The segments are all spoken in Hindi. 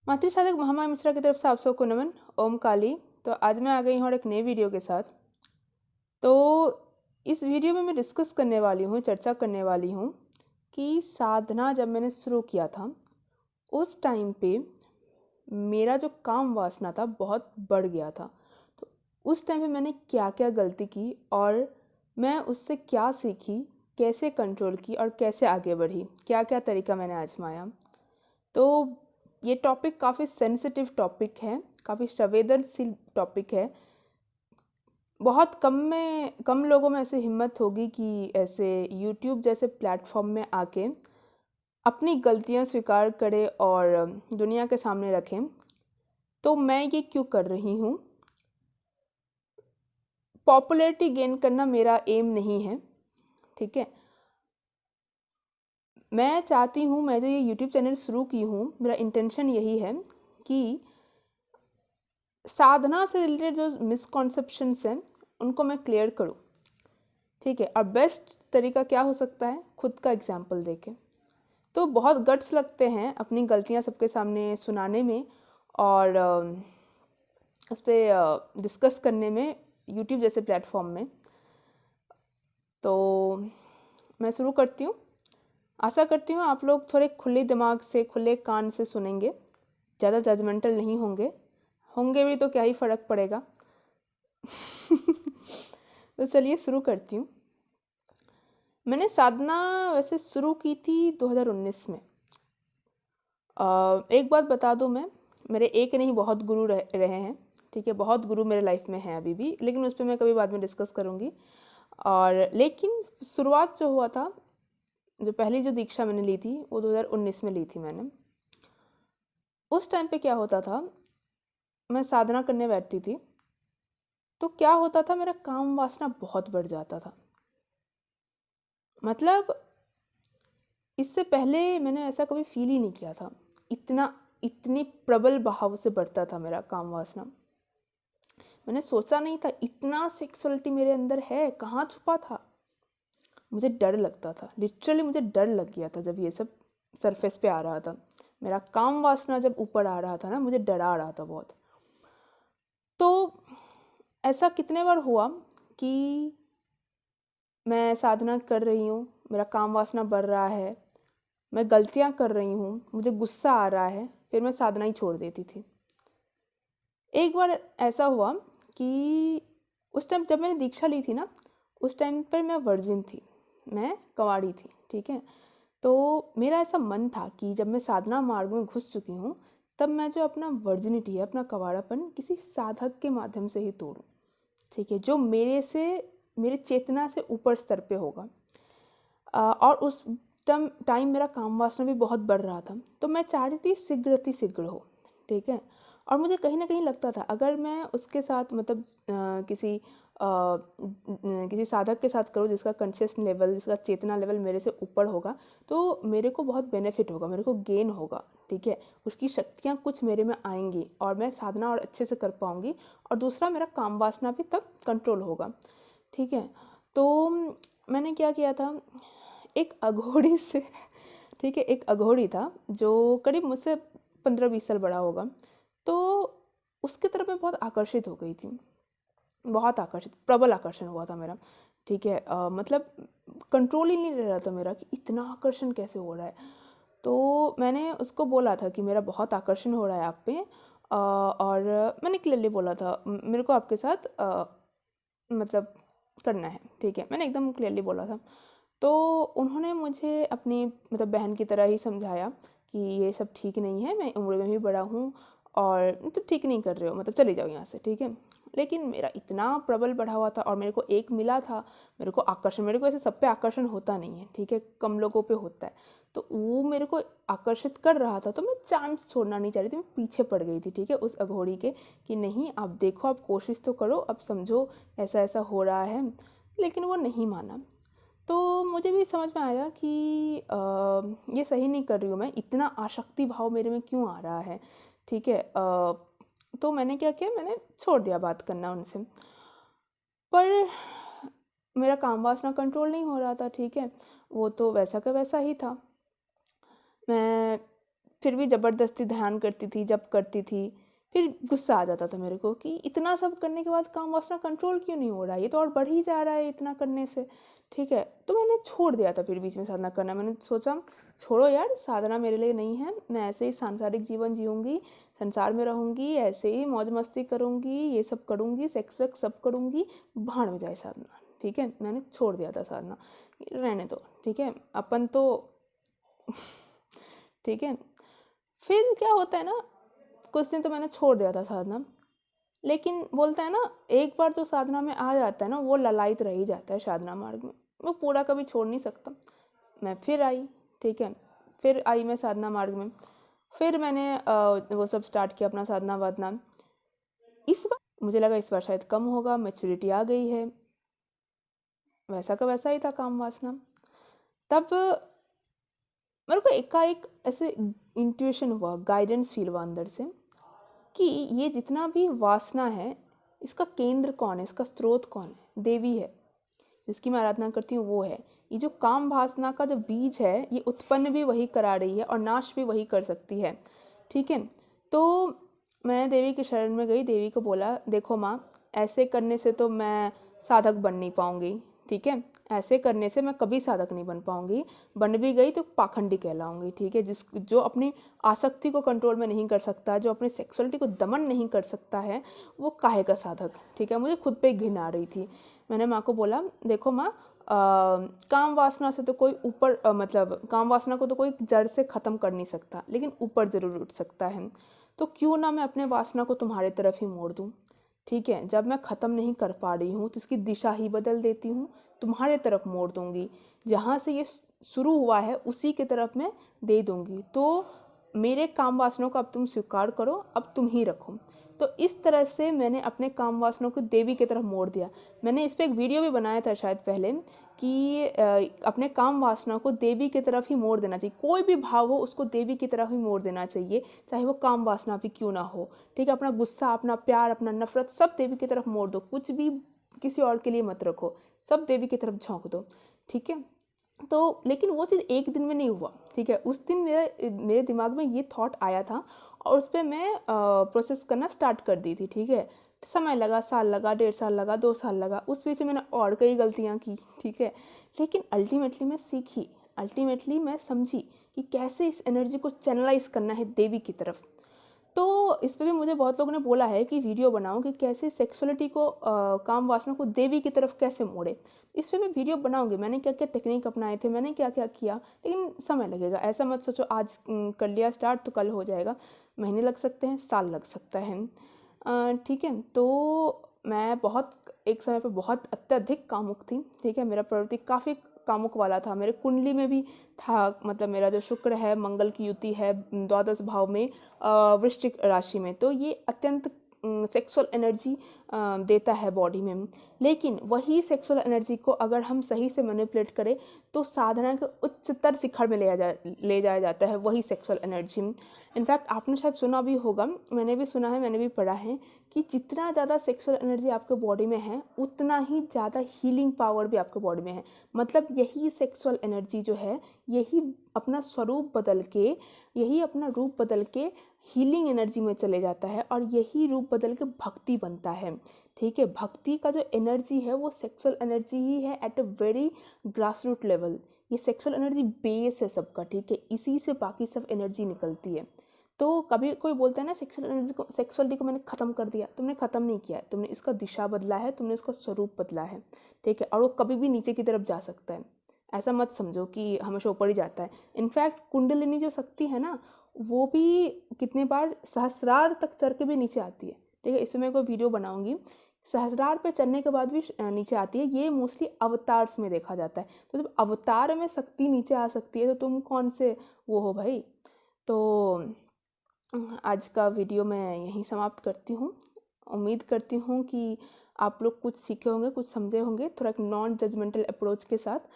मातृ साधक महामाया मिश्रा की तरफ से आप सबको नमन। ओम काली। तो आज मैं आ गई हूँ और एक नई वीडियो के साथ। तो इस वीडियो में मैं डिस्कस करने वाली हूँ, चर्चा करने वाली हूँ कि साधना जब मैंने शुरू किया था उस टाइम पे मेरा जो काम वासना था बहुत बढ़ गया था। तो उस टाइम पे मैंने क्या क्या गलती की और मैं उससे क्या सीखी, कैसे कंट्रोल की और कैसे आगे बढ़ी, क्या क्या तरीका मैंने आजमाया। तो ये टॉपिक काफ़ी सेंसिटिव टॉपिक है, काफ़ी संवेदनशील टॉपिक है। बहुत कम लोगों में ऐसी हिम्मत होगी कि ऐसे यूट्यूब जैसे प्लेटफॉर्म में आके अपनी गलतियां स्वीकार करें और दुनिया के सामने रखें। तो मैं ये क्यों कर रही हूँ? पॉपुलैरिटी गेन करना मेरा एम नहीं है, ठीक है। मैं चाहती हूँ, मैं जो ये यूट्यूब चैनल शुरू की हूँ, मेरा इंटेंशन यही है कि साधना से रिलेटेड जो मिसकॉन्सेप्शंस हैं उनको मैं क्लियर करूँ, ठीक है। और बेस्ट तरीका क्या हो सकता है? खुद का एग्जाम्पल देके। तो बहुत गट्स लगते हैं अपनी गलतियाँ सबके सामने सुनाने में और उस पर डिस्कस करने में, यूट्यूब जैसे प्लेटफॉर्म में। तो मैं शुरू करती हूँ। आशा करती हूँ आप लोग थोड़े खुले दिमाग से, खुले कान से सुनेंगे, ज़्यादा जजमेंटल नहीं होंगे। होंगे भी तो क्या ही फ़र्क पड़ेगा। तो चलिए शुरू करती हूँ। मैंने साधना वैसे शुरू की थी 2019 में। एक बात बता दूँ मैं, मेरे एक नहीं बहुत गुरु रहे हैं, ठीक है। बहुत गुरु मेरे लाइफ में हैं अभी भी, लेकिन उस पर मैं कभी बाद में डिस्कस करूँगी। और लेकिन शुरुआत जो हुआ था, जो पहली जो दीक्षा मैंने ली थी वो 2019 में ली थी मैंने। उस टाइम पे क्या होता था, मैं साधना करने बैठती थी तो क्या होता था, मेरा काम वासना बहुत बढ़ जाता था। मतलब इससे पहले मैंने ऐसा कभी फील ही नहीं किया था। इतनी प्रबल बहाव से बढ़ता था मेरा काम वासना। मैंने सोचा नहीं था इतना सेक्सुअलिटी मेरे अंदर है, कहाँ छुपा था। मुझे डर लगता था, लिटरली मुझे डर लग गया था जब ये सब सरफेस पे आ रहा था। मेरा काम वासना जब ऊपर आ रहा था ना, मुझे डरा रहा था बहुत। तो ऐसा कितने बार हुआ कि मैं साधना कर रही हूँ, मेरा काम वासना बढ़ रहा है, मैं गलतियाँ कर रही हूँ, मुझे गुस्सा आ रहा है, फिर मैं साधना ही छोड़ देती थी। एक बार ऐसा हुआ कि उस टाइम जब मैंने दीक्षा ली थी ना, उस टाइम पर मैं वर्जिन थी, मैं कंवारी थी, ठीक है। तो मेरा ऐसा मन था कि जब मैं साधना मार्ग में घुस चुकी हूँ तब मैं जो अपना वर्जिनिटी है, अपना कंवारापन किसी साधक के माध्यम से ही तोड़ूँ, ठीक है, जो मेरे चेतना से ऊपर स्तर पे होगा। और उस टाइम मेरा काम वासना भी बहुत बढ़ रहा था, तो मैं चाह रही थी शीघ्र हो, ठीक है। और मुझे कहीं ना कहीं लगता था अगर मैं उसके साथ मतलब किसी साधक के साथ करूँ जिसका कॉन्शियस लेवल, जिसका चेतना लेवल मेरे से ऊपर होगा, तो मेरे को बहुत बेनिफिट होगा, मेरे को गेन होगा, ठीक है। उसकी शक्तियाँ कुछ मेरे में आएंगी और मैं साधना और अच्छे से कर पाऊँगी। और दूसरा, मेरा काम वासना भी तब कंट्रोल होगा, ठीक है। तो मैंने क्या किया था, एक अघोड़ी से ठीक है, एक अघोड़ी था जो करीब मुझसे 15-20 साल बड़ा होगा। तो उसकी तरफ मैं बहुत आकर्षित हो गई थी, बहुत आकर्षित, प्रबल आकर्षण हुआ था मेरा, ठीक है। मतलब कंट्रोल ही नहीं रह रहा था मेरा कि इतना आकर्षण कैसे हो रहा है। तो मैंने उसको बोला था कि मेरा बहुत आकर्षण हो रहा है आप पे, और मैंने क्लियरली बोला था मेरे को आपके साथ मतलब करना है, ठीक है। मैंने एकदम क्लियरली बोला था। तो उन्होंने मुझे अपनी मतलब बहन की तरह ही समझाया कि ये सब ठीक नहीं है, मैं उम्र में भी बड़ा हूँ और मतलब ठीक नहीं कर रहे हो, मतलब चले जाओ यहाँ से, ठीक है। लेकिन मेरा इतना प्रबल बढ़ा हुआ था और मेरे को एक मिला था, मेरे को आकर्षण, मेरे को ऐसे सब पे आकर्षण होता नहीं है, ठीक है, कम लोगों पे होता है। तो वो मेरे को आकर्षित कर रहा था, तो मैं चांस छोड़ना नहीं चाह रही थी, मैं पीछे पड़ गई थी, ठीक है, उस अघोड़ी के कि नहीं आप देखो, आप कोशिश तो करो, अब समझो ऐसा ऐसा हो रहा है। लेकिन वो नहीं माना। तो मुझे भी समझ में आया कि ये सही नहीं कर रही हूँ मैं, इतना आसक्ति भाव मेरे में क्यों आ रहा है, ठीक है। तो मैंने क्या किया, मैंने छोड़ दिया बात करना उनसे। पर मेरा काम वासना कंट्रोल नहीं हो रहा था, ठीक है, वो तो वैसा का वैसा ही था। मैं फिर भी ज़बरदस्ती ध्यान करती थी, जब करती थी। फिर गुस्सा आ जाता था मेरे को कि इतना सब करने के बाद काम वासना कंट्रोल क्यों नहीं हो रहा है, ये तो और बढ़ ही जा रहा है इतना करने से, ठीक है। तो मैंने छोड़ दिया था फिर बीच में साधना करना। मैंने सोचा छोड़ो यार, साधना मेरे लिए नहीं है, मैं ऐसे ही सांसारिक जीवन जीऊँगी, संसार में रहूँगी, ऐसे ही मौज मस्ती करूँगी, ये सब करूँगी, सेक्स वेक्स सब करूँगी, भाड़ में जाए साधना, ठीक है। मैंने छोड़ दिया था साधना, रहने दो, ठीक है, अपन तो ठीक है। फिर क्या होता है ना, कुछ दिन तो मैंने छोड़ दिया था साधना, लेकिन बोलते हैं ना, एक बार जो साधना में आ जाता है ना, वो ललायत रह ही जाता है साधना मार्ग में, वो पूरा कभी छोड़ नहीं सकता। मैं फिर आई, ठीक है, फिर आई मैं साधना मार्ग में, फिर मैंने वो सब स्टार्ट किया अपना साधना वाधना। इस बार मुझे लगा इस बार शायद कम होगा, मैच्योरिटी आ गई है, वैसा का वैसा ही था काम वासना। तब मेरे को एकाएक ऐसे इंट्यूशन हुआ, गाइडेंस फील हुआ अंदर से कि ये जितना भी वासना है, इसका केंद्र कौन है, इसका स्रोत कौन है, देवी है जिसकी मैं आराधना करती हूँ, वो है। ये जो काम वासना का जो बीज है, ये उत्पन्न भी वही करा रही है और नाश भी वही कर सकती है, ठीक है। तो मैं देवी की शरण में गई, देवी को बोला देखो माँ, ऐसे करने से तो मैं साधक बन नहीं पाऊँगी, ठीक है, ऐसे करने से मैं कभी साधक नहीं बन पाऊँगी, बन भी गई तो पाखंडी कहलाऊँगी, ठीक है। जो अपनी आसक्ति को कंट्रोल में नहीं कर सकता, जो अपनी सेक्सुअलिटी को दमन नहीं कर सकता है, वो काहे का साधक, ठीक है। मुझे खुद पे घिन आ रही थी। मैंने माँ को बोला देखो माँ, काम वासना से तो कोई ऊपर मतलब काम वासना को तो कोई जड़ से ख़त्म कर नहीं सकता, लेकिन ऊपर ज़रूर उठ सकता है। तो क्यों ना मैं अपने वासना को तुम्हारे तरफ ही मोड़ दूँ, ठीक है। जब मैं ख़त्म नहीं कर पा रही हूँ तो इसकी दिशा ही बदल देती हूँ, तुम्हारे तरफ मोड़ दूँगी, जहाँ से ये शुरू हुआ है उसी की तरफ मैं दे दूँगी। तो मेरे काम वासनाओं को अब तुम स्वीकार करो, अब तुम ही रखो। तो इस तरह से मैंने अपने काम वासनाओं को देवी की तरफ मोड़ दिया। मैंने इस पे एक वीडियो भी बनाया था शायद पहले कि अपने काम वासनाओं को देवी की तरफ ही मोड़ देना चाहिए। कोई भी भाव हो उसको देवी की तरफ ही मोड़ देना चाहिए, चाहे वो काम वासना भी क्यों ना हो, ठीक है। अपना गुस्सा, अपना प्यार, अपना नफरत सब देवी की तरफ मोड़ दो, कुछ भी किसी और के लिए मत रखो, सब देवी की तरफ झोंक दो, ठीक है। तो लेकिन वो चीज़ एक दिन में नहीं हुआ, ठीक है। उस दिन मेरे दिमाग में ये थॉट आया था और उस पर मैं प्रोसेस करना स्टार्ट कर दी थी, ठीक है। समय लगा, साल लगा, 1.5 साल लगा, 2 साल लगा, उस बीच में मैंने और कई गलतियाँ की, ठीक है। लेकिन अल्टीमेटली मैं सीखी, अल्टीमेटली मैं समझी कि कैसे इस एनर्जी को चैनलाइज करना है देवी की तरफ। तो इस पे भी मुझे बहुत लोगों ने बोला है कि वीडियो बनाऊं कि कैसे सेक्सुअलिटी को काम वासना को देवी की तरफ कैसे मोड़े। इस पे मैं वीडियो बनाऊंगी, मैंने क्या क्या टेक्निक अपनाए थे, मैंने क्या क्या किया, लेकिन समय लगेगा। ऐसा मत सोचो आज कर लिया स्टार्ट तो कल हो जाएगा, महीने लग सकते हैं, साल लग सकता है, ठीक है। तो मैं बहुत एक समय पर बहुत अत्यधिक कामुक थी, ठीक है। मेरा प्रवृत्ति काफ़ी कामुक वाला था, मेरे कुंडली में भी था, मतलब मेरा जो शुक्र है मंगल की युति है द्वादश भाव में वृश्चिक राशि में, तो ये अत्यंत सेक्सुअल एनर्जी देता है बॉडी में। लेकिन वही सेक्सुअल एनर्जी को अगर हम सही से मैनिपुलेट करें तो साधना के उच्चतर शिखर में ले जाया जाता है वही सेक्सुअल एनर्जी। इनफैक्ट आपने शायद सुना भी होगा, मैंने भी सुना है, मैंने भी पढ़ा है कि जितना ज़्यादा सेक्सुअल एनर्जी आपके बॉडी में है उतना ही ज़्यादा हीलिंग पावर भी आपके बॉडी में है। मतलब यही सेक्सुअल एनर्जी जो है, यही अपना स्वरूप बदल के, यही अपना रूप बदल के हीलिंग एनर्जी में चले जाता है और यही रूप बदल के भक्ति बनता है, ठीक है। भक्ति का जो एनर्जी है वो सेक्सुअल एनर्जी ही है at a very grass root level. ये सेक्सुअल एनर्जी बेस है सबका, ठीक है, इसी से बाकी सब एनर्जी निकलती है। तो कभी कोई बोलता है ना सेक्सुअल एनर्जी को, सेक्सुअलिटी को मैंने ख़त्म कर दिया, तुमने ख़त्म नहीं किया है, तुमने इसका दिशा बदला है, तुमने इसका स्वरूप बदला है, ठीक है। और वो कभी भी नीचे की तरफ जा सकता है, ऐसा मत समझो कि हमेशा ऊपर ही जाता है। इनफैक्ट कुंडलिनी जो शक्ति है ना, वो भी कितने बार सहस्रार तक चढ़ के भी नीचे आती है, ठीक है। इसमें मैं कोई वीडियो बनाऊंगी, सहस्रार पे चढ़ने के बाद भी नीचे आती है। ये मोस्टली अवतार्स में देखा जाता है। तो जब अवतार में शक्ति नीचे आ सकती है तो तुम कौन से वो हो भाई। तो आज का वीडियो मैं यहीं समाप्त करती हूँ। उम्मीद करती हूँ कि आप लोग कुछ सीखे होंगे, कुछ समझे होंगे, थोड़ा एक नॉन जजमेंटल अप्रोच के साथ।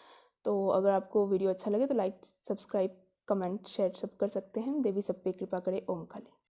तो अगर आपको वीडियो अच्छा लगे तो लाइक, सब्सक्राइब, कमेंट, शेयर सब कर सकते हैं। देवी सब पे कृपा करे। ओम काली।